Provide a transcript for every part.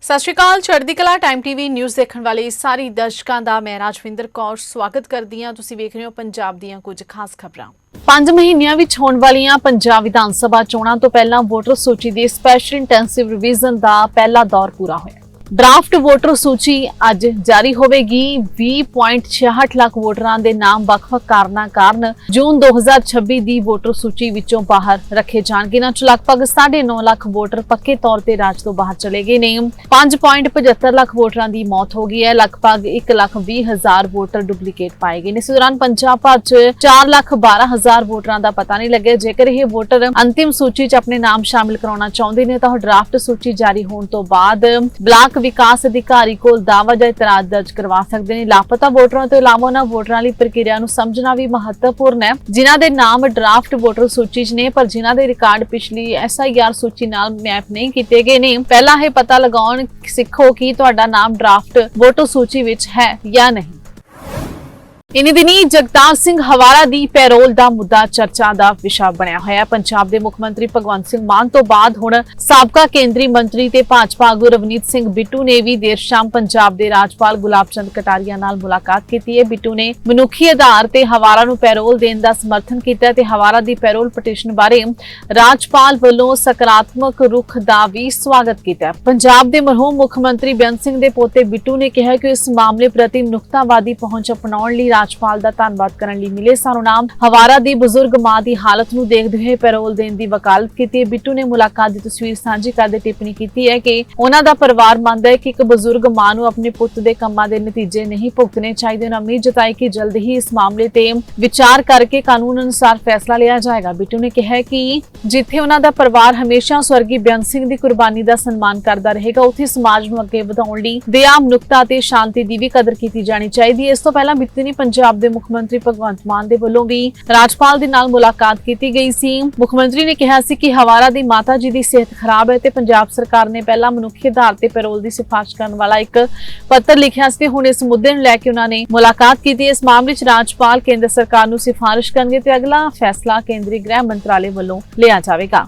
ਸਤਿ ਸ਼੍ਰੀ ਅਕਾਲ। ਚੜ੍ਹਦੀ ਕਲਾ ਟਾਈਮ ਟੀਵੀ ਨਿਊਜ਼ ਦੇਖਣ ਵਾਲੇ ਸਾਰੇ ਦਰਸ਼ਕਾਂ ਦਾ ਮੈਂ ਰਾਜਵਿੰਦਰ ਕੌਰ ਸਵਾਗਤ ਕਰਦੀ ਹਾਂ। ਤੁਸੀਂ ਵੇਖ ਰਹੇ ਹੋ ਪੰਜਾਬ ਦੀਆਂ ਕੁਝ ਖਾਸ ਖਬਰਾਂ। 5 ਮਹੀਨਿਆਂ ਵਿੱਚ ਹੋਣ ਵਾਲੀਆਂ ਪੰਜਾਬ ਵਿਧਾਨ ਸਭਾ ਚੋਣਾਂ ਤੋਂ ਪਹਿਲਾਂ ਵੋਟਰ ਸੂਚੀ ਦੀ ਸਪੈਸ਼ਲ ਇੰਟੈਂਸਿਵ ਰਿਵੀਜ਼ਨ ਦਾ ਪਹਿਲਾ ਦੌਰ ਪੂਰਾ ਹੋਇਆ। ਡਰਾਫਟ ਵੋਟਰ ਸੂਚੀ ਅੱਜ ਜਾਰੀ ਹੋਵੇਗੀ। 20.66 ਲੱਖ ਵੋਟਰਾਂ ਦੇ ਨਾਮ ਵੱਖ-ਵੱਖ ਕਾਰਨਾਂ ਕਾਰਨ ਜੂਨ 2026 ਦੀ ਵੋਟਰ ਸੂਚੀ ਵਿੱਚੋਂ ਬਾਹਰ ਰੱਖੇ ਜਾਣਗੇ। ਇਹਨਾਂ 'ਚ ਲਗਭਗ 9.5 ਲੱਖ ਵੋਟਰ ਪੱਕੇ ਤੌਰ ਤੇ ਰਾਜ ਤੋਂ ਬਾਹਰ ਚਲੇ ਗਏ ਨੇ। 5.75 ਲੱਖ ਵੋਟਰਾਂ ਦੀ ਮੌਤ ਹੋ ਗਈ ਹੈ। ਲਗਭਗ 1,20,000 ਵੋਟਰ ਡੁਪਲੀਕੇਟ ਪਾਏ ਗਏ ਨੇ। ਇਸ ਦੌਰਾਨ ਪੰਜਾਬ ਭਰ 'ਚ 4,12,000 ਵੋਟਰਾਂ ਦਾ ਪਤਾ ਨਹੀਂ ਲੱਗਿਆ। ਜੇਕਰ ਇਹ ਵੋਟਰ ਅੰਤਿਮ ਸੂਚੀ 'ਚ ਆਪਣੇ ਨਾਮ ਸ਼ਾਮਿਲ ਕਰਾਉਣਾ ਚਾਹੁੰਦੇ ਨੇ ਤਾਂ ਉਹ ਡਰਾਫਟ ਸੂਚੀ ਜਾਰੀ ਹੋਣ ਤੋਂ ਬਾਅਦ ਬਲਾਕ ਵਿਕਾਸ ਅਧਿਕਾਰੀ ਕੋਲ ਦਾਅਵਾ ਜਾਂ ਇਤਰਾਜ਼ ਦਰਜ ਕਰਵਾ ਸਕਦੇ ਨੇ। ਲਾਪਤਾ ਵੋਟਰਾਂ ਤੋਂ ਇਲਾਵਾ ਉਹਨਾਂ ਵੋਟਰਾਂ ਲਈ ਪ੍ਰਕਿਰਿਆ ਨੂੰ ਸਮਝਣਾ ਵੀ ਮਹੱਤਵਪੂਰਨ ਹੈ ਜਿਨ੍ਹਾਂ ਦੇ ਨਾਮ ਡਰਾਫਟ ਵੋਟਰ ਸੂਚੀ 'ਚ ਨੇ ਪਰ ਜਿਨ੍ਹਾਂ ਦੇ ਰਿਕਾਰਡ ਪਿਛਲੀ SIR ਸੂਚੀ ਨਾਲ ਮੈਪ ਨਹੀਂ ਕੀਤੇ ਗਏ ਨੇ। ਪਹਿਲਾਂ ਇਹ ਪਤਾ ਲਗਾਉਣ ਸਿੱਖੋ ਕਿ ਤੁਹਾਡਾ ਨਾਮ ਡਰਾਫਟ ਵੋਟਰ ਸੂਚੀ ਵਿੱਚ ਹੈ ਜਾਂ ਨਹੀਂ। ਇਨੀ ਦਿਨੀ ਜਗਤਾਰ ਸਿੰਘ ਹਵਾਰਾ ਦੀ ਪੈਰੋਲ ਦਾ ਮੁੱਦਾ ਚਰਚਾ ਦਾ ਵਿਸ਼ਾ ਬਣਿਆ ਹੋਇਆ। ਪੰਜਾਬ ਦੇ ਮੁੱਖ ਮੰਤਰੀ ਭਗਵੰਤ ਸਿੰਘ ਮਾਨ ਤੋਂ ਬਾਅਦ ਹੁਣ ਸਾਬਕਾ ਕੇਂਦਰੀ ਮੰਤਰੀ ਤੇ ਭਾਜਪਾ ਆਗੂ ਰਵਨੀਤ ਸਿੰਘ ਬਿੱਟੂ ਨੇ ਵੀ ਦੇਰ ਸ਼ਾਮ ਪੰਜਾਬ ਦੇ ਰਾਜਪਾਲ ਗੁਲਾਬ ਚੰਦ ਕਟਾਰੀਆ ਨਾਲ ਮੁਲਾਕਾਤ ਕੀਤੀ ਹੈ। ਬਿੱਟੂ ਨੇ ਮਨੁੱਖੀ ਆਧਾਰ ਤੇ ਹਵਾਰਾ ਨੂੰ ਪੈਰੋਲ ਦੇਣ ਦਾ ਸਮਰਥਨ ਕੀਤਾ ਤੇ ਹਵਾਰਾ ਦੀ ਪੈਰੋਲ ਪਟੀਸ਼ਨ ਬਾਰੇ ਰਾਜਪਾਲ ਵੱਲੋਂ ਸਕਾਰਾਤਮਕ ਰੁਖ ਦਾ ਵੀ ਸਵਾਗਤ ਕੀਤਾ। ਪੰਜਾਬ ਦੇ ਮਰਹੂਮ ਮੁੱਖ ਮੰਤਰੀ ਬੇਅੰਤ ਸਿੰਘ ਦੇ ਪੋਤੇ ਬਿੱਟੂ ਨੇ ਕਿਹਾ ਕਿ ਇਸ ਮਾਮਲੇ ਪ੍ਰਤੀ ਮਨੁੱਖਤਾਵਾਦੀ ਪਹੁੰਚ ਅਪਣਾਉਣ ਲਈ ਰਾਜਪਾਲ ਦਾ ਧੰਨਵਾਦ ਕਰਨ ਲਈ ਮਿਲੇ ਸਾਨੂੰ ਨਾਮ। ਹਵਾਰਾ ਦੀ ਬਜ਼ੁਰਗ ਮਾਂ ਦੀ ਹਾਲਤ ਨੂੰ ਦੇਖਦੇ ਹੋਏ ਪੈਰੋਲ ਦੇਣ ਦੀ ਵਕਾਲਤ ਕੀਤੀ ਹੈ। ਬਿੱਟੂ ਨੇ ਮੁਲਾਕਾਤ ਦੀ ਤਸਵੀਰ ਸਾਂਝੀ ਕਰਦੇ ਟਿੱਪਣੀ ਕੀਤੀ ਹੈ ਕਿ ਉਹਨਾਂ ਦਾ ਪਰਿਵਾਰ ਮੰਨਦਾ ਹੈ ਕਿ ਇੱਕ ਬਜ਼ੁਰਗ ਮਾਂ ਨੂੰ ਆਪਣੇ ਪੁੱਤ ਦੇ ਕੰਮਾਂ ਦੇ ਨਤੀਜੇ ਨਹੀਂ ਭੁਗਤਣੇ ਚਾਹੀਦੇ। ਉਹਨਾਂ ਉਮੀਦ ਜਤਾਈ ਕਿ ਜਲਦ ਹੀ ਇਸ ਮਾਮਲੇ ਤੇ ਵਿਚਾਰ ਕਰਕੇ ਕਾਨੂੰਨ ਅਨੁਸਾਰ ਫੈਸਲਾ ਲਿਆ ਜਾਏਗਾ। ਬਿੱਟੂ ਨੇ ਕਿਹਾ ਕਿ ਜਿੱਥੇ ਉਹਨਾਂ ਦਾ ਪਰਿਵਾਰ ਹਮੇਸ਼ਾ ਸਵਰਗੀ ਬੇਅੰਤ ਸਿੰਘ ਦੀ ਕੁਰਬਾਨੀ ਦਾ ਸਨਮਾਨ ਕਰਦਾ ਰਹੇਗਾ ਉੱਥੇ ਸਮਾਜ ਨੂੰ ਅੱਗੇ ਵਧਾਉਣ ਲਈ ਦਇਆ, ਮਨੁੱਖਤਾ ਤੇ ਸ਼ਾਂਤੀ ਦੀ ਵੀ ਕਦਰ ਕੀਤੀ ਜਾਣੀ ਚਾਹੀਦੀ ਹੈ। ਇਸ ਤੋਂ ਪਹਿਲਾਂ ਬੀਤੇ ਦਿਨੀ ਪੰਜਾਬ ਦੇ ਮੁੱਖ ਮੰਤਰੀ ਭਗਵੰਤ ਮਾਨ ਦੇ ਵੱਲੋਂ ਵੀ ਰਾਜਪਾਲ ਦੇ ਨਾਲ ਮੁਲਾਕਾਤ ਕੀਤੀ ਗਈ ਸੀ। ਮੁੱਖ ਮੰਤਰੀ ਨੇ ਕਿਹਾ ਸੀ ਕਿ ਹਵਾਰਾ ਦੀ ਮਾਤਾ ਜੀ ਦੀ ਸਿਹਤ ਖਰਾਬ ਹੈ ਤੇ ਪੰਜਾਬ ਸਰਕਾਰ ਨੇ ਪਹਿਲਾਂ ਮਨੁੱਖੀ ਆਧਾਰ ਤੇ ਪੈਰੋਲ ਦੀ ਸਿਫਾਰਿਸ਼ ਕਰਨ ਵਾਲਾ ਇੱਕ ਪੱਤਰ ਲਿਖਿਆ ਸੀ। ਹੁਣ ਇਸ ਮੁੱਦੇ ਨੂੰ ਲੈ ਕੇ ਉਹਨਾਂ ਨੇ ਮੁਲਾਕਾਤ ਕੀਤੀ। ਇਸ ਮਾਮਲੇ ਵਿੱਚ ਰਾਜਪਾਲ ਕੇਂਦਰ ਸਰਕਾਰ ਨੂੰ ਸਿਫਾਰਿਸ਼ ਕਰਨਗੇ ਤੇ ਅਗਲਾ ਫੈਸਲਾ ਕੇਂਦਰੀ ਗ੍ਰਹਿ ਮੰਤਰਾਲੇ ਵੱਲੋਂ ਲਿਆ ਜਾਵੇਗਾ।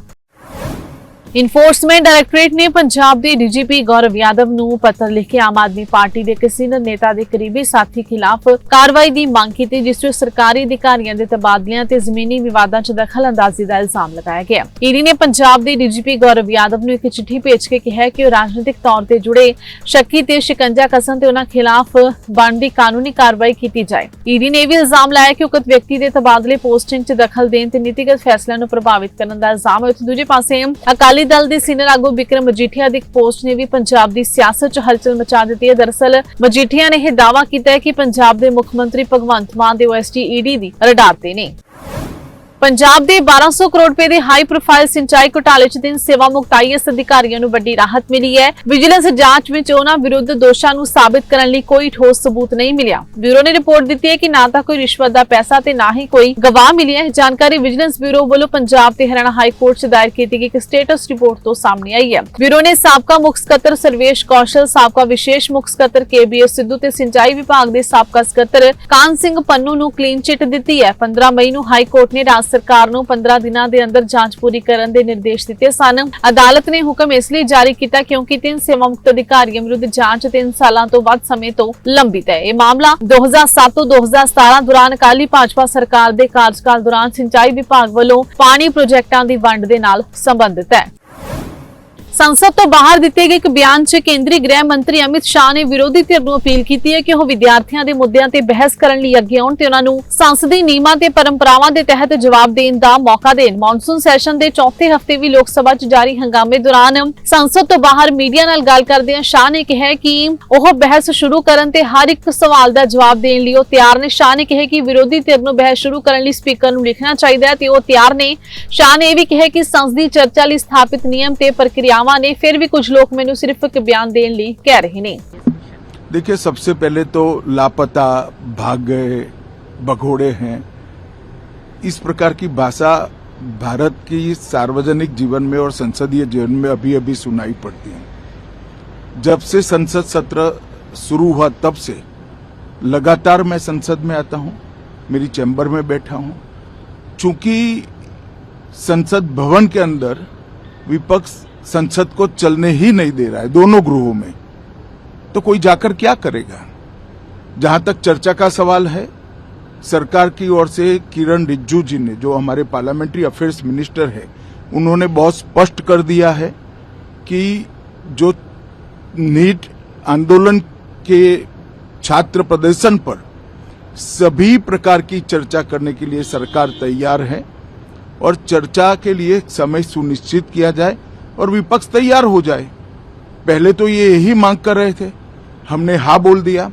ਇਨਫੋਰਸਮੈਂਟ ਡਾਇਰੈਕਟੋਰੇਟ ਨੇ ਪੰਜਾਬ ਦੇ DGP ਗੌਰਵ ਯਾਦਵ ਨੂੰ ਪੱਤਰ ਲਿਖ ਕੇ ਆਮ ਆਦਮੀ ਪਾਰਟੀ ਦੇ ਇੱਕ ਸੀਨੀਅਰ ਨੇਤਾ ਦੇ ਕਰੀਬੀ ਸਾਥੀ ਖਿਲਾਫ ਕਾਰਵਾਈ ਦੀ ਮੰਗ ਕੀਤੀ ਜਿਸ ਵਿੱਚ ਸਰਕਾਰੀ ਅਧਿਕਾਰੀਆਂ ਦੇ ਤਬਾਦਲਿਆਂ ਤੇ ਜ਼ਮੀਨੀ ਵਿਵਾਦਾਂ 'ਚ ਦਖਲ-ਅੰਦਾਜ਼ੀ ਦਾ ਇਲਜ਼ਾਮ ਲਗਾਇਆ ਗਿਆ। ਈਡੀ ਨੇ ਪੰਜਾਬ ਦੇ DGP ਗੌਰਵ ਯਾਦਵ ਨੂੰ ਇੱਕ ਚਿੱਠੀ ਭੇਜ ਕੇ ਕਿਹਾ ਕਿ ਉਹ ਰਾਜਨੀਤਿਕ ਤੌਰ ਤੇ ਜੁੜੇ ਸ਼ੱਕੀ ਤੇ ਸ਼ਿਕੰਜਾ ਕਸਣ ਤੇ ਉਹਨਾਂ ਖਿਲਾਫ ਬਣਦੀ ਕਾਨੂੰਨੀ ਕਾਰਵਾਈ ਕੀਤੀ ਜਾਏ। ਈਡੀ ਨੇ ਇਹ ਵੀ ਇਲਜ਼ਾਮ ਲਾਇਆ ਕਿ ਉਕਤ ਵਿਅਕਤੀ ਦੇ ਤਬਾਦਲੇ ਪੋਸਟਿੰਗ 'ਚ ਦਖਲ ਦੇਣ ਤੇ ਨੀਤੀਗਤ ਫੈਸਲਿਆਂ ਨੂੰ ਪ੍ਰਭਾਵਿਤ ਕਰਨ ਦਾ ਇਲਜ਼ਾਮ ਹੈ। ਦੂਜੇ ਪਾਸੇ ਅਕਾਲੀ ਦਲ ਦੇ ਸੀਨੀਅਰ ਆਗੂ ਬਿਕਰਮ ਮਜੀਠੀਆ ਦੀ ਇੱਕ ਪੋਸਟ ਨੇ ਵੀ ਪੰਜਾਬ ਦੀ ਸਿਆਸਤ 'ਚ ਹਲਚਲ ਮਚਾ ਦਿੱਤੀ ਹੈ। ਦਰਅਸਲ ਮਜੀਠੀਆ ਨੇ ਇਹ ਦਾਅਵਾ ਕੀਤਾ ਹੈ ਕਿ ਪੰਜਾਬ ਦੇ ਮੁੱਖ ਮੰਤਰੀ ਭਗਵੰਤ ਮਾਨ ਦੇ OSD ਈਡੀ ਦੀ ਰਡਾਰ ਤੇ ਨੇ। ਪੰਜਾਬ ਦੇ 1200 ਕਰੋੜ ਰੁਪਏ ਦੇ ਹਾਈ ਪ੍ਰੋਫਾਈਲ ਸਿੰਚਾਈ ਘੁਟਾਲੇ 'ਚ ਦਿਨ ਸੇਵਾ ਮੁਕਤ IAS ਅਧਿਕਾਰੀਆਂ ਨੂੰ ਵੱਡੀ ਰਾਹਤ ਮਿਲੀ ਹੈ। ਵਿਜੀਲੈਂਸ ਜਾਂਚ ਵਿੱਚ ਉਹਨਾਂ ਵਿਰੁੱਧ ਦੋਸ਼ਾਂ ਨੂੰ ਸਾਬਿਤ ਕਰਨ ਲਈ ਕੋਈ ਠੋਸ ਸਬੂਤ ਨਹੀਂ ਮਿਲਿਆ। ਬਿਊਰੋ ਨੇ ਰਿਪੋਰਟ ਦਿੱਤੀ ਹੈ ਕਿ ਨਾ ਤਾਂ ਕੋਈ ਰਿਸ਼ਵਤ ਦਾ ਪੈਸਾ ਤੇ ਨਾ ਹੀ ਕੋਈ ਗਵਾਹ ਮਿਲਿਆ ਹੈ। ਜਾਣਕਾਰੀ ਵਿਜੀਲੈਂਸ ਬਿਊਰੋ ਵੱਲੋਂ ਪੰਜਾਬ ਤੇ ਹਰਿਆਣਾ ਹਾਈ ਕੋਰਟ 'ਚ ਦਾਇਰ ਕੀਤੀ ਗਈ ਇੱਕ ਸਟੇਟਸ ਰਿਪੋਰਟ ਤੋਂ ਸਾਹਮਣੇ ਆਈ ਹੈ। ਬਿਊਰੋ ਨੇ ਸਾਬਕਾ ਮੁੱਖ ਸਕੱਤਰ ਸਰਵੇਸ਼ ਕੌਸ਼ਲ, ਸਾਬਕਾ ਵਿਸ਼ੇਸ਼ ਮੁੱਖ ਸਕੱਤਰ KBS ਸਿੱਧੂ ਤੇ ਸਿੰਚਾਈ ਵਿਭਾਗ ਦੇ ਸਾਬਕਾ ਸਕੱਤਰ ਕਾਨ ਸਿੰਘ ਪੰਨੂ ਨੂੰ ਕਲੀਨ ਚਿੱਟ ਦਿੱਤੀ ਹੈ। 15 ਮਈ ਨੂੰ ਹਾਈ ਕੋਰਟ ਨੇ ਰਾਜ ਸਰਕਾਰ ਨੂੰ 15 ਦਿਨਾਂ ਦੇ ਅੰਦਰ ਜਾਂਚ ਪੂਰੀ ਕਰਨ ਦੇ ਨਿਰਦੇਸ਼ ਦਿੱਤੇ ਸਨ। ਅਦਾਲਤ ਨੇ ਹੁਕਮ ਇਸ ਲਈ ਜਾਰੀ ਕੀਤਾ ਕਿਉਂਕਿ 3 ਸੇਵਾ ਮੁਕਤ ਅਧਿਕਾਰੀਆਂ ਵਿਰੁੱਧ ਜਾਂਚ 3 ਸਾਲਾਂ ਤੋਂ ਵੱਧ ਸਮੇਂ ਤੋਂ ਲੰਬਿਤ ਹੈ। ਇਹ ਮਾਮਲਾ 2007 ਤੋਂ 2017 ਦੌਰਾਨ ਅਕਾਲੀ ਭਾਜਪਾ ਸਰਕਾਰ ਦੇ ਕਾਰਜਕਾਲ ਦੌਰਾਨ ਸਿੰਚਾਈ ਵਿਭਾਗ ਵੱਲੋਂ ਪਾਣੀ ਪ੍ਰੋਜੈਕਟਾਂ ਦੀ ਵੰਡ ਦੇ ਨਾਲ ਸੰਬੰਧਿਤ ਹੈ। ਸੰਸਦ ਤੋਂ ਬਾਹਰ ਦਿੱਤੇ ਗਏ ਇੱਕ ਬਿਆਨ 'ਚ ਕੇਂਦਰੀ ਗ੍ਰਹਿ ਮੰਤਰੀ ਅਮਿਤ ਸ਼ਾਹ ਨੇ ਵਿਰੋਧੀ ਧਿਰ ਨੂੰ ਅਪੀਲ ਕੀਤੀ ਹੈ ਕਿ ਉਹ ਵਿਦਿਆਰਥੀਆਂ ਦੇ ਮੁੱਦਿਆਂ ਤੇ ਬਹਿਸ ਕਰਨ ਲਈ ਅੱਗੇ ਆਉਣ ਤੇ ਉਹਨਾਂ ਨੂੰ ਸੰਸਦੀ ਨਿਯਮਾਂ ਤੇ ਪਰੰਪਰਾਵਾਂ ਦੇ ਤਹਿਤ ਜਵਾਬ ਦੇਣ ਦਾ ਮੌਕਾ ਦੇਣ। ਮੌਨਸੂਨ ਸੈਸ਼ਨ ਦੇ ਚੌਥੇ ਹਫ਼ਤੇ ਵੀ ਲੋਕ ਸਭਾ 'ਚ ਜਾਰੀ ਹੰਗਾਮੇ ਦੌਰਾਨ ਸੰਸਦ ਤੋਂ ਬਾਹਰ ਮੀਡੀਆ ਨਾਲ ਗੱਲ ਕਰਦਿਆਂ ਸ਼ਾਹ ਨੇ ਕਿਹਾ ਕਿ ਉਹ ਬਹਿਸ ਸ਼ੁਰੂ ਕਰਨ ਤੇ ਹਰ ਇੱਕ ਸਵਾਲ ਦਾ ਜਵਾਬ ਦੇਣ ਲਈ ਉਹ ਤਿਆਰ ਨੇ। ਸ਼ਾਹ ਨੇ ਕਿਹਾ ਕਿ ਵਿਰੋਧੀ ਧਿਰ ਨੂੰ ਬਹਿਸ ਸ਼ੁਰੂ ਕਰਨ ਲਈ ਸਪੀਕਰ ਨੂੰ ਲਿਖਣਾ ਚਾਹੀਦਾ ਹੈ ਤੇ ਉਹ ਤਿਆਰ ਨੇ। ਸ਼ਾਹ ਨੇ ਇਹ ਵੀ ਕਿਹਾ ਕਿ ਸੰਸਦੀ ਚਰਚਾ ਲਈ ਸਥਾਪਿਤ ਨਿਯਮ ਤੇ ਪ੍ਰਕਿਰਿਆਵਾਂ ने फिर भी कुछ लोग मैंने सिर्फ एक बयान देने लिए कह रहे ने। देखिए, सबसे पहले तो लापता, भाग गए, भगोड़े हैं, इस प्रकार की भाषा भारत की सार्वजनिक जीवन में और संसदीय जीवन में अभी अभी सुनाई पड़ती है। जब से संसद सत्र शुरू हुआ तब से लगातार मैं संसद में आता हूं, मेरी चैम्बर में बैठा हूं। चूंकि संसद भवन के अंदर विपक्ष संसद को चलने ही नहीं दे रहा है, दोनों गृहों में, तो कोई जाकर क्या करेगा। जहां तक चर्चा का सवाल है, सरकार की ओर से किरण रिजिजू जी ने, जो हमारे पार्लियामेंट्री अफेयर्स मिनिस्टर है, उन्होंने बहुत स्पष्ट कर दिया है कि जो नीट आंदोलन के छात्र प्रदर्शन पर सभी प्रकार की चर्चा करने के लिए सरकार तैयार है और चर्चा के लिए समय सुनिश्चित किया जाए और विपक्ष तैयार हो जाए। पहले तो ये यही मांग कर रहे थे, हमने हाँ बोल दिया।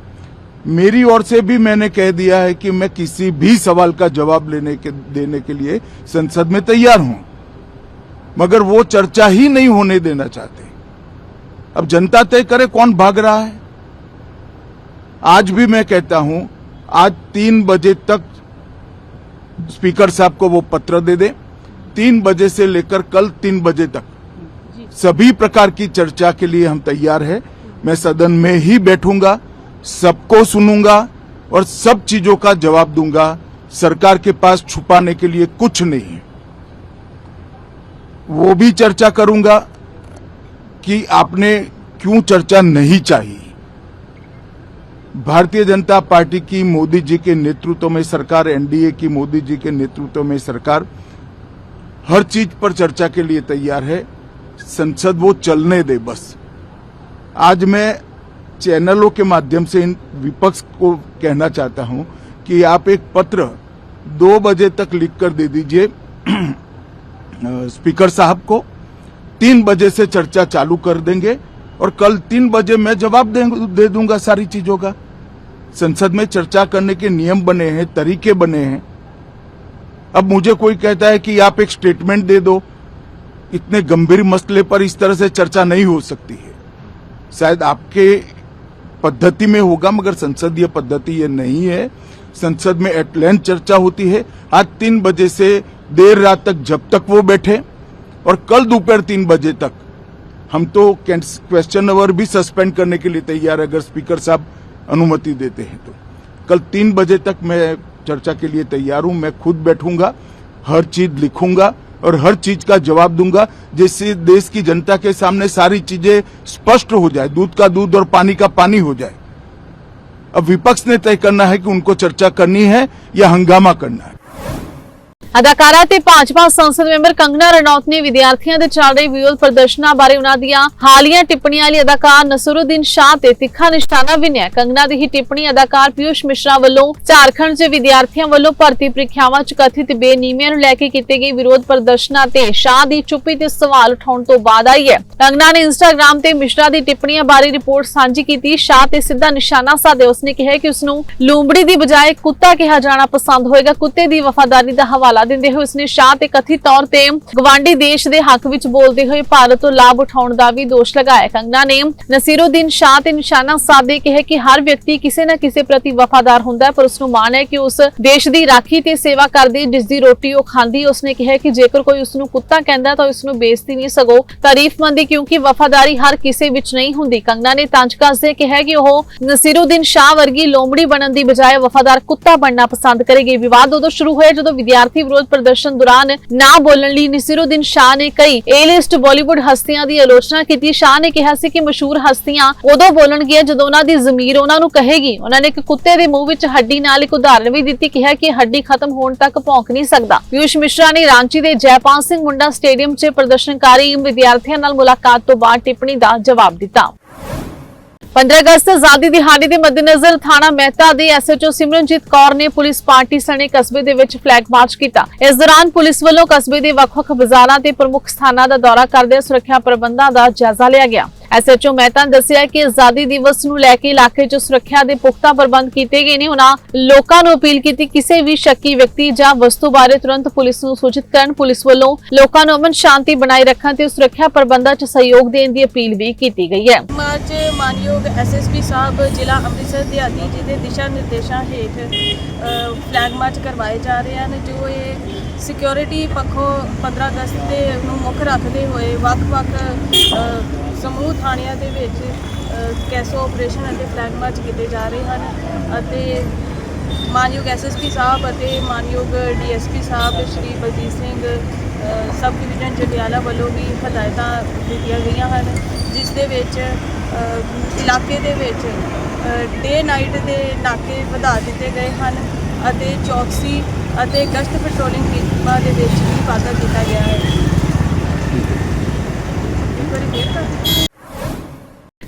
मेरी ओर से भी मैंने कह दिया है कि मैं किसी भी सवाल का जवाब देने के लिए संसद में तैयार हूं, मगर वो चर्चा ही नहीं होने देना चाहते। अब जनता तय करे कौन भाग रहा है। आज भी मैं कहता हूं, आज 3 बजे तक स्पीकर साहब को वो पत्र दे दे, 3 बजे से लेकर कल 3 बजे तक सभी प्रकार की चर्चा के लिए हम तैयार हैं। मैं सदन में ही बैठूंगा, सबको सुनूंगा और सब चीजों का जवाब दूंगा। सरकार के पास छुपाने के लिए कुछ नहीं है। वो भी चर्चा करूंगा कि आपने क्यों चर्चा नहीं चाहिए। भारतीय जनता पार्टी की मोदी जी के नेतृत्व में सरकार, एनडीए की मोदी जी के नेतृत्व में सरकार हर चीज पर चर्चा के लिए तैयार है। संसद वो चलने दे बस। आज मैं चैनलों के माध्यम से इन विपक्ष को कहना चाहता हूं कि आप एक पत्र 2 बजे तक लिखकर दे दीजिए स्पीकर साहब को, 3 बजे से चर्चा चालू कर देंगे और कल 3 बजे मैं जवाब दे दूंगा सारी चीजों का। संसद में चर्चा करने के नियम बने हैं, तरीके बने हैं। अब मुझे कोई कहता है कि आप एक स्टेटमेंट दे दो, इतने गंभीर मसले पर इस तरह से चर्चा नहीं हो सकती है। शायद आपके पद्धति में होगा, मगर संसदीय पद्धति ये नहीं है। संसद में एट लेंथ चर्चा होती है। आज 3 बजे से देर रात तक, जब तक वो बैठे, और कल दोपहर 3 बजे तक हम तो क्वेश्चन आवर भी सस्पेंड करने के लिए तैयार है, अगर स्पीकर साहब अनुमति देते हैं तो। कल 3 बजे तक मैं चर्चा के लिए तैयार हूं। मैं खुद बैठूंगा, हर चीज लिखूंगा और हर चीज का जवाब दूंगा, जिससे देश की जनता के सामने सारी चीजें स्पष्ट हो जाए, दूध का दूध और पानी का पानी हो जाए। अब विपक्ष ने तय करना है कि उनको चर्चा करनी है या हंगामा करना है। ਅਦਾਕਾਰਾ ਤੇ ਭਾਜਪਾ ਸੰਸਦ ਮੈਂਬਰ ਕੰਗਨਾ ਰਣੌਤ ਨੇ ਵਿਦਿਆਰਥੀਆਂ ਦੇ ਚੱਲ ਰਹੇ ਵਿਰੋਧ ਪ੍ਰਦਰਸ਼ਨਾਂ ਬਾਰੇ ਉਹਨਾਂ ਦੀਆਂ ਹਾਲੀਆ ਟਿੱਪਣੀਆਂ ਲਈ ਅਦਾਕਾਰ ਨਸਰੁਦੀਨ ਸ਼ਾਹ ਤੇ ਤਿੱਖਾ ਨਿਸ਼ਾਨਾ ਵਿੰਨਿਆ। ਕੰਗਨਾ ਦੀ ਹੀ ਟਿੱਪਣੀ ਅਦਾਕਾਰ ਪਿਊਸ਼ ਮਿਸ਼ਰਾ ਵੱਲੋਂ ਝਾਰਖੰਡ 'ਚ ਵਿਦਿਆਰਥੀਆਂ ਵੱਲੋਂ ਭਰਤੀ ਪ੍ਰੀਖਿਆਵਾਂ 'ਚ ਕਥਿਤ ਬੇਨੀਮੀਆਂ ਨੂੰ ਲੈ ਕੇ ਕੀਤੇ ਗਏ ਵਿਰੋਧ ਪ੍ਰਦਰਸ਼ਨਾਂ ਤੇ ਸ਼ਾਹ ਦੀ ਚੁੱਪੀ ਤੇ ਸਵਾਲ ਉਠਾਉਣ ਤੋਂ ਬਾਅਦ ਆਈ ਹੈ। ਕੰਗਨਾ ਨੇ ਇੰਸਟਾਗ੍ਰਾਮ ਤੇ ਮਿਸ਼ਰਾ ਦੀ ਟਿੱਪਣੀਆਂ ਬਾਰੇ ਰਿਪੋਰਟ ਸਾਂਝੀ ਕੀਤੀ। ਸ਼ਾਹ ਤੇ ਸਿੱਧਾ ਨਿਸ਼ਾਨਾ ਸਾਧੇ ਉਸਨੇ ਕਿਹਾ ਕਿ ਉਸ ਨੂੰ ਲੂੰਬੜੀ ਦੀ ਬਜਾਏ ਕੁੱਤਾ ਕਿਹਾ ਜਾਣਾ ਪਸੰਦ ਹੋਏਗਾ। ਕੁੱਤੇ ਦੀ ਵਫਾਦਾਰੀ ਦਾ ਹਵਾਲਾ ਦਿੰਦੇ ਹੋਏ ਉਸਨੇ ਸ਼ਾਹ ਤੇ ਕਥਿਤ ਤੌਰ ਤੇ ਗਵਾਂਢੀ ਦੇਸ਼ ਦੇ ਹੱਕ ਵਿੱਚ ਬੋਲਦੇ ਹੋਏ ਭਾਰਤ ਤੋਂ ਲਾਭ ਉਠਾਉਣ ਦਾ ਵੀ ਦੋਸ਼ ਲਗਾਇਆ। ਕੰਗਨਾ ਨੇ ਨਸੀਰੁਦੀਨ ਸ਼ਾਹ ਤੇ ਨਿਸ਼ਾਨਾ ਸਾਧੇ ਕਿਹਾ ਕਿ ਹਰ ਵਿਅਕਤੀ ਕਿਸੇ ਨਾ ਕਿਸੇ ਪ੍ਰਤੀ ਵਫਾਦਾਰ ਹੁੰਦਾ ਹੈ, ਪਰ ਉਸ ਨੂੰ ਮਾਣ ਹੈ ਕਿ ਉਸ ਦੇਸ਼ ਦੀ ਰਾਖੀ ਤੇ ਸੇਵਾ ਕਰਦੀ, ਜਿਸ ਦੀ ਰੋਟੀ ਉਹ ਖਾਂਦੀ। ਉਸਨੇ ਕਿਹਾ ਕਿ ਜੇਕਰ ਕੋਈ ਉਸ ਨੂੰ ਕੁੱਤਾ ਕਹਿੰਦਾ ਤਾਂ ਉਸ ਨੂੰ ਬੇਇੱਜ਼ਤੀ ਨਹੀਂ, ਸਗੋਂ ਤਾਰੀਫਮੰਦੀ, ਕਿਉਂਕਿ ਵਫਾਦਾਰੀ ਹਰ ਕਿਸੇ ਵਿੱਚ ਨਹੀਂ ਹੁੰਦੀ। ਕੰਗਨਾ ਨੇ ਤੰਜ ਕੱਸਦੇ ਕਿਹਾ ਕਿ ਉਹ ਨਸੀਰੁਦੀਨ ਸ਼ਾਹ ਵਰਗੀ ਲੋਮੜੀ ਬਣਨ ਦੀ ਬਜਾਏ ਵਫਾਦਾਰ ਕੁੱਤਾ ਬਣਨਾ ਪਸੰਦ ਕਰੇਗੀ। ਵਿਵਾਦ ਉਦੋਂ ਸ਼ੁਰੂ ਹੋਇਆ ਜਦੋਂ ਵਿਦਿਆਰਥੀ ਵਿਰੋਧ ਪ੍ਰਦਰਸ਼ਨ ਦੌਰਾਨ ਨਾ ਬੋਲਣ ਲਈ ਨਸੀਰੁਦੀਨ ਸ਼ਾਹ ਨੇ ਕਈ ਏ-ਲਿਸਟ ਬਾਲੀਵੁੱਡ ਹਸਤੀਆਂ ਦੀ ਆਲੋਚਨਾ ਕੀਤੀ। ਸ਼ਾਹ ਨੇ ਕਿਹਾ ਸੀ ਕਿ ਮਸ਼ਹੂਰ ਹਸਤੀਆਂ ਉਦੋਂ ਬੋਲਣਗੀਆਂ ਜਦੋਂ ਉਹਨਾਂ ਦੀ ਜ਼ਮੀਰ ਉਹਨਾਂ ਨੂੰ ਕਹੇਗੀ। ਉਹਨਾਂ ਨੇ ਇੱਕ ਕੁੱਤੇ ਦੇ ਮੂੰਹ ਵਿੱਚ ਹੱਡੀ ਨਾਲ ਇੱਕ ਉਦਾਹਰਨ ਵੀ ਦਿੱਤੀ, ਕਿਹਾ ਕਿ ਹੱਡੀ ਖਤਮ ਹੋਣ ਤੱਕ ਭੌਂਕ ਨਹੀਂ ਸਕਦਾ। ਪਿਊਸ਼ ਮਿਸ਼ਰਾ ਨੇ ਰਾਂਚੀ ਦੇ ਜੈਪਾਲ ਸਿੰਘ ਮੁੰਡਾ ਸਟੇਡੀਅਮ 'ਚ ਪ੍ਰਦਰਸ਼ਨਕਾਰੀ ਵਿਦਿਆਰਥੀਆਂ ਨਾਲ ਮੁਲਾਕਾਤ ਤੋਂ ਬਾਅਦ ਟਿੱਪਣੀ ਦਾ ਜਵਾਬ ਦਿੱਤਾ। 15 ਅਗਸਤ ਆਜ਼ਾਦੀ ਦਿਹਾੜੇ ਦੇ ਮੱਦੇਨਜ਼ਰ ਥਾਣਾ ਮਹਿਤਾ ਦੇ ਐਸਐਚਓ ਸਿਮਰਨਜੀਤ ਕੌਰ ਨੇ ਪੁਲਿਸ ਪਾਰਟੀ ਸਣੇ ਕਸਬੇ ਦੇ ਵਿੱਚ ਫਲੈਗ ਮਾਰਚ ਕੀਤਾ। ਇਸ ਦੌਰਾਨ ਪੁਲਿਸ ਵੱਲੋਂ ਕਸਬੇ ਦੇ ਵੱਖ-ਵੱਖ ਬਾਜ਼ਾਰਾਂ ਤੇ ਪ੍ਰਮੁੱਖ ਸਥਾਨਾਂ ਦਾ ਦੌਰਾ ਕਰਦੇ ਸੁਰੱਖਿਆ ਪ੍ਰਬੰਧਾਂ ਦਾ ਜਾਇਜ਼ਾ ਲਿਆ ਗਿਆ। ਐਸਐਚਓ ਮਹਿਤਾ ਨੇ ਦੱਸਿਆ ਕਿ ਆਜ਼ਾਦੀ ਦਿਵਸ ਨੂੰ ਲੈ ਕੇ ਇਲਾਕੇ 'ਚ ਸੁਰੱਖਿਆ ਦੇ ਪੁਖਤਾ ਪ੍ਰਬੰਧ ਕੀਤੇ ਗਏ ਨੇ। ਉਹਨਾਂ ਲੋਕਾਂ ਨੂੰ ਅਪੀਲ ਕੀਤੀ ਕਿਸੇ ਵੀ ਸ਼ੱਕੀ ਵਿਅਕਤੀ ਜਾਂ ਵਸਤੂ ਬਾਰੇ ਤੁਰੰਤ ਪੁਲਿਸ ਨੂੰ ਸੂਚਿਤ ਕਰਨ। ਪੁਲਿਸ ਵੱਲੋਂ ਲੋਕਾਂ ਨੂੰ ਅਮਨ ਸ਼ਾਂਤੀ ਬਣਾਈ ਰੱਖਣ ਤੇ ਸੁਰੱਖਿਆ ਪ੍ਰਬੰਧਾਂ 'ਚ ਸਹਿਯੋਗ ਦੇਣ ਦੀ ਅਪੀਲ ਵੀ ਕੀਤੀ ਗਈ ਹੈ। ਮਾਰਚ ਮਾਨਯੋਗ ਐਸਐਸਪੀ ਸਾਹਿਬ ਜ਼ਿਲ੍ਹਾ ਅੰਮ੍ਰਿਤਸਰ ਦਿਹਾਤੀ ਜੀ ਦੇ ਦਿਸ਼ਾ ਨਿਰਦੇਸ਼ਾਂ ਹੇਠ ਫਲੈਗ ਮਾਰਚ ਕਰਵਾਏ ਜਾ ਰਹੇ ਹਨ, ਜੋ ਇਹ ਸਿਕਿਉਰਿਟੀ ਪੱਖੋਂ 15 ਅਗਸਤ ਦੇ ਨੂੰ ਮੁੱਖ ਰੱਖਦੇ ਹੋਏ ਵੱਖ-ਵੱਖ ਸਮੂਹ ਥਾਣਿਆਂ ਦੇ ਵਿੱਚ ਕੈਸੋ ਆਪਰੇਸ਼ਨ ਅਤੇ ਫਲੈਗ ਮਾਰਚ ਕੀਤੇ ਜਾ ਰਹੇ ਹਨ ਅਤੇ ਮਾਨਯੋਗ ਐਸਐਸਪੀ ਸਾਹਿਬ ਅਤੇ ਮਾਨਯੋਗ ਡੀਐਸਪੀ ਸਾਹਿਬ ਸ਼੍ਰੀ ਬਲਜੀਤ ਸਿੰਘ ਸਬ ਡਿਵੀਜ਼ਨ ਜੰਡਿਆਲਾ ਵੱਲੋਂ ਵੀ ਹਦਾਇਤਾਂ ਦਿੱਤੀਆਂ ਗਈਆਂ ਹਨ, ਜਿਸ ਦੇ ਵਿੱਚ ਇਲਾਕੇ ਦੇ ਵਿੱਚ ਡੇ ਨਾਈਟ ਦੇ ਨਾਕੇ ਵਧਾ ਦਿੱਤੇ ਗਏ ਹਨ ਅਤੇ ਚੌਕਸੀ ਅਤੇ ਗਸ਼ਤ ਪੈਟਰੋਲਿੰਗ ਟੀਮਾਂ ਦੇ ਵਿੱਚ ਵੀ ਵਾਧਾ ਕੀਤਾ ਗਿਆ ਹੈ। ਇੱਕ ਵਾਰੀ ਫੇਰ ਕਰ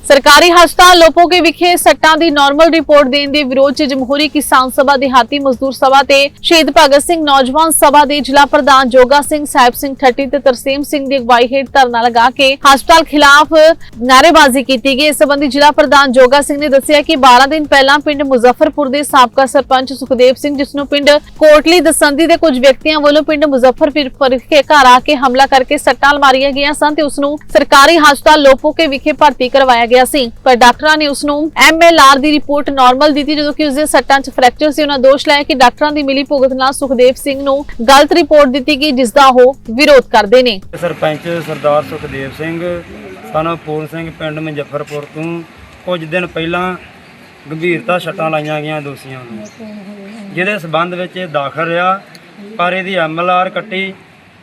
ਸਰਕਾਰੀ ਹਸਪਤਾਲ ਲੋਪੋਕੇ ਵਿਖੇ ਸੱਟਾਂ ਦੀ ਨਾਰਮਲ ਰਿਪੋਰਟ ਦੇਣ ਦੇ ਵਿਰੋਧ 'ਚ ਜਮਹੂਰੀ ਕਿਸਾਨ ਸਭਾ, ਦਿਹਾਤੀ ਮਜ਼ਦੂਰ ਸਭਾ ਤੇ ਸ਼ਹੀਦ ਭਗਤ ਸਿੰਘ ਨੌਜਵਾਨ ਸਭਾ ਦੇ ਜ਼ਿਲ੍ਹਾ ਪ੍ਰਧਾਨ ਜੋਗਾ ਸਿੰਘ, ਸਾਹਿਬ ਸਿੰਘ ਠੱਟੀ ਤੇ ਤਰਸੇਮ ਸਿੰਘ ਦੀ ਅਗਵਾਈ ਹੇਠ ਧਰਨਾ ਲਗਾ ਕੇ ਹਸਪਤਾਲ ਖਿਲਾਫ ਨਾਅਰੇਬਾਜ਼ੀ ਕੀਤੀ ਗਈ। ਇਸ ਸੰਬੰਧੀ ਜ਼ਿਲ੍ਹਾ ਪ੍ਰਧਾਨ ਜੋਗਾ ਸਿੰਘ ਨੇ ਦੱਸਿਆ ਕਿ 12 ਦਿਨ ਪਹਿਲਾਂ ਪਿੰਡ ਮੁਜ਼ੱਫਰਪੁਰ ਦੇ ਸਾਬਕਾ ਸਰਪੰਚ ਸੁਖਦੇਵ ਸਿੰਘ, ਜਿਸ ਨੂੰ ਪਿੰਡ ਕੋਟਲੀ ਦਸੰਦੀ ਦੇ ਕੁਝ ਵਿਅਕਤੀਆਂ ਵੱਲੋਂ ਪਿੰਡ ਮੁਜ਼ੱਫਰਪੁਰ ਵਿਖੇ ਘਰ ਆ ਕੇ ਹਮਲਾ ਕਰਕੇ ਸੱਟਾਂ ਮਾਰੀਆਂ ਗਈਆਂ ਸਨ ਤੇ ਉਸ ਨੂੰ ਸਰਕਾਰੀ ਹਸਪਤਾਲ ਲੋਪੋਕੇ ਵਿਖੇ ਭਰਤੀ ਕਰਵਾਇਆ ਗਿਆ ਸੀ, ਪਰ ਡਾਕਟਰਾਂ ਨੇ ਉਸ ਨੂੰ MLR ਦੀ ਰਿਪੋਰਟ ਨਾਰਮਲ ਦਿੱਤੀ, ਜਦੋਂ ਕਿ ਉਸ ਦੇ ਸੱਟਾਂ 'ਚ ਫ੍ਰੈਕਚਰ ਸੀ। ਉਹਨਾਂ ਦੋਸ਼ ਲਾਇਆ ਕਿ ਡਾਕਟਰਾਂ ਦੀ ਮਿਲੀ ਭੁਗਤ ਨਾਲ ਸੁਖਦੇਵ ਸਿੰਘ ਨੂੰ ਗਲਤ ਰਿਪੋਰਟ ਦਿੱਤੀ ਗਈ, ਜਿਸ ਦਾ ਉਹ ਵਿਰੋਧ ਕਰਦੇ ਨੇ। ਸਰਪੰਚ ਸਰਦਾਰ ਸੁਖਦੇਵ ਸਿੰਘ ਸਾਨੂੰ ਪੂਰਨ ਸਿੰਘ ਪਿੰਡ ਮੁਜ਼ੱਫਰਪੁਰ ਤੋਂ ਕੁਝ ਦਿਨ ਪਹਿਲਾਂ ਗੰਭੀਰਤਾ ਸੱਟਾਂ ਲਾਈਆਂ ਗਈਆਂ ਦੋਸ਼ੀਆਂ ਨੂੰ, ਜਿਹਦੇ ਸਬੰਧ ਵਿੱਚ ਇਹ ਦਾਖਲ ਰਿਹਾ, ਪਰ ਇਹਦੀ MLR ਕੱਟੀ,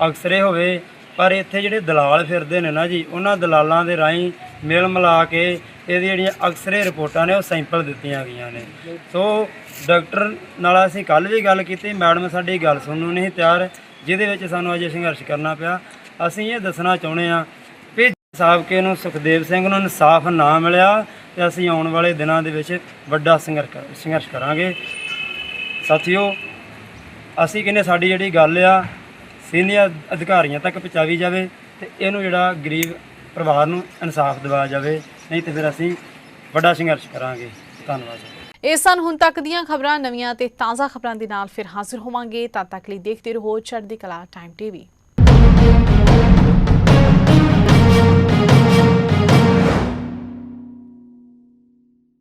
ਅਕਸਰੇ ਹੋਵੇ, ਪਰ ਇੱਥੇ ਜਿਹੜੇ ਦਲਾਲ ਫਿਰਦੇ ਨੇ ਨਾ ਜੀ, ਉਹਨਾਂ ਦਲਾਲਾਂ ਦੇ ਰਾਹੀਂ ਮਿਲ ਮਿਲਾ ਕੇ ਇਹਦੀ ਜਿਹੜੀਆਂ ਅਕਸਰੇ ਰਿਪੋਰਟਾਂ ਨੇ ਉਹ ਸੈਂਪਲ ਦਿੱਤੀਆਂ ਗਈਆਂ ਨੇ। ਸੋ ਡਾਕਟਰ ਨਾਲ ਅਸੀਂ ਕੱਲ੍ਹ ਵੀ ਗੱਲ ਕੀਤੀ, ਮੈਡਮ ਸਾਡੀ ਗੱਲ ਸੁਣਨ ਨੂੰ ਨਹੀਂ ਤਿਆਰ, ਜਿਹਦੇ ਵਿੱਚ ਸਾਨੂੰ ਅਜੇ ਸੰਘਰਸ਼ ਕਰਨਾ ਪਿਆ। ਅਸੀਂ ਇਹ ਦੱਸਣਾ ਚਾਹੁੰਦੇ ਹਾਂ ਵੀ ਸਾਬਕੇ ਨੂੰ ਸੁਖਦੇਵ ਸਿੰਘ ਨੂੰ ਇਨਸਾਫ ਨਾ ਮਿਲਿਆ ਤੇ ਅਸੀਂ ਆਉਣ ਵਾਲੇ ਦਿਨਾਂ ਦੇ ਵਿੱਚ ਵੱਡਾ ਸੰਘਰਸ਼ ਕਰਾਂਗੇ। ਸਾਥੀਓ, ਅਸੀਂ ਕਹਿੰਦੇ ਸਾਡੀ ਜਿਹੜੀ ਗੱਲ ਆ ਸੀਨੀਅਰ ਅਧਿਕਾਰੀਆਂ ਤੱਕ ਪਹੁੰਚਾਈ ਜਾਵੇ ਤੇ ਇਹਨੂੰ ਜਿਹੜਾ ਗਰੀਬ ਪਰਿਵਾਰ ਨੂੰ ਇਨਸਾਫ ਦਿਵਾਇਆ ਜਾਵੇ, ਨਹੀਂ ਤੇ ਫਿਰ ਅਸੀਂ ਵੱਡਾ ਸੰਘਰਸ਼ ਕਰਾਂਗੇ। ਧੰਨਵਾਦ। ਇਹ ਸਨ ਹੁਣ ਤੱਕ ਦੀਆਂ ਖਬਰਾਂ। ਨਵੀਆਂ ਤੇ ਤਾਜ਼ਾ ਖਬਰਾਂ ਦੇ ਨਾਲ ਫਿਰ ਹਾਜ਼ਰ ਹੋਵਾਂਗੇ। ਤਦ ਤੱਕ ਲਈ ਦੇਖਦੇ ਰਹੋ ਚੜ੍ਹਦੀ ਕਲਾ ਟਾਈਮ TV।